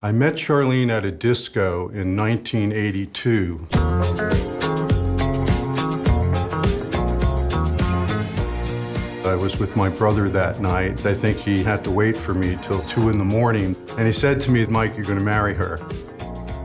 I met Charlene at a disco in 1982. I was with my brother that night. I think he had to wait for me till 2 in the morning. And he said to me, Mike, you're going to marry her.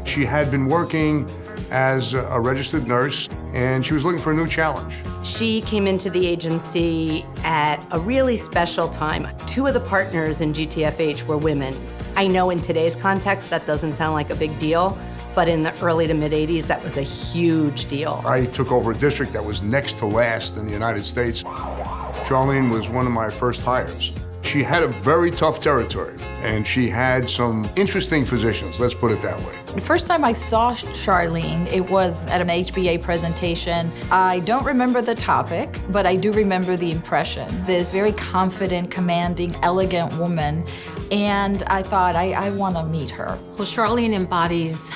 She had been working as a registered nurse, and she was looking for a new challenge. She came into the agency at a really special time. 2 of the partners in GTFH were women. I know in today's context that doesn't sound like a big deal, but in the early to mid-'80s, that was a huge deal. I took over a district that was next to last in the United States. Charlene was one of my first hires. She had a very tough territory, and she had some interesting physicians, let's put it that way. The first time I saw Charlene, it was at an HBA presentation. I don't remember the topic, but I do remember the impression. This very confident, commanding, elegant woman, and I thought, I want to meet her. Well, Charlene embodies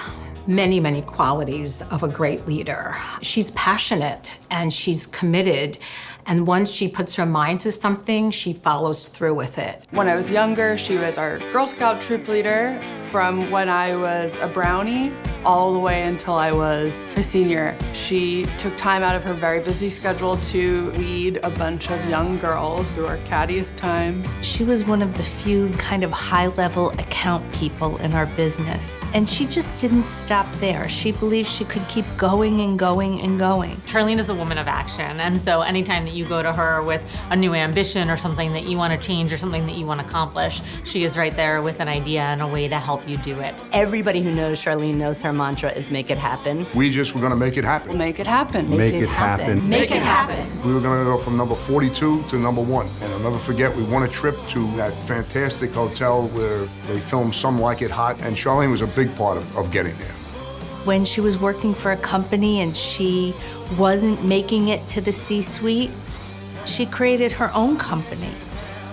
many, many qualities of a great leader. She's passionate and she's committed. And once she puts her mind to something, she follows through with it. When I was younger, she was our Girl Scout troop leader from when I was a brownie all the way until I was a senior. She took time out of her very busy schedule to lead a bunch of young girls through our cattiest times. She was one of the few kind of high-level account people in our business. And she just didn't stop there. She believed she could keep going and going and going. Charlene is a woman of action, and so anytime that you go to her with a new ambition or something that you want to change or something that you want to accomplish, she is right there with an idea and a way to help you do it. Everybody who knows Charlene knows her mantra is make it happen. We just were going to make it happen. We'll make it happen. Make it happen. Make it happen. We were going to go from number 42 to number 1. And I'll never forget, we won a trip to that fantastic hotel where they filmed Some Like It Hot, and Charlene was a big part of getting there. When she was working for a company and she wasn't making it to the C-suite, she created her own company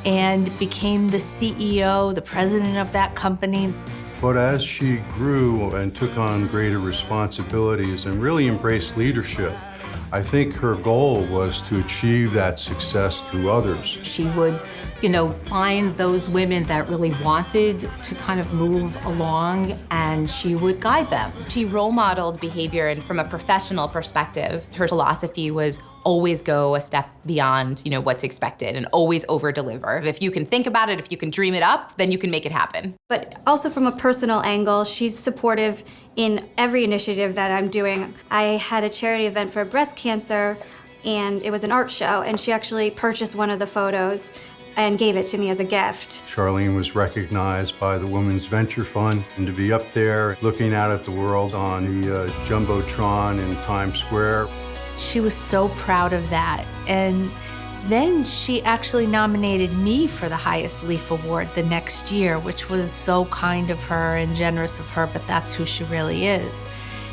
and became the CEO, the president of that company. But as she grew and took on greater responsibilities and really embraced leadership, I think her goal was to achieve that success through others. She would, find those women that really wanted to kind of move along, and she would guide them. She role modeled behavior, and from a professional perspective, her philosophy was always go a step beyond, what's expected, and always over-deliver. If you can think about it, if you can dream it up, then you can make it happen. But also from a personal angle, she's supportive in every initiative that I'm doing. I had a charity event for breast cancer, and it was an art show, and she actually purchased one of the photos and gave it to me as a gift. Charlene was recognized by the Women's Venture Fund, and to be up there looking out at the world on the Jumbotron in Times Square. She was so proud of that. And then she actually nominated me for the highest Leaf Award the next year, which was so kind of her and generous of her, but that's who she really is.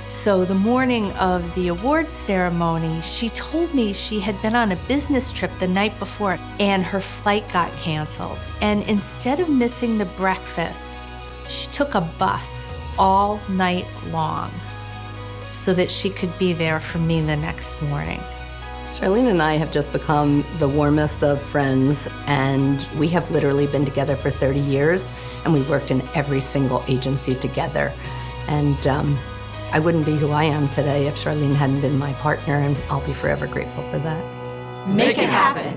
So the morning of the awards ceremony, she told me she had been on a business trip the night before and her flight got canceled. And instead of missing the breakfast, she took a bus all night long so that she could be there for me the next morning. Charlene and I have just become the warmest of friends, and we have literally been together for 30 years, and we worked in every single agency together. And I wouldn't be who I am today if Charlene hadn't been my partner, and I'll be forever grateful for that. Make it happen.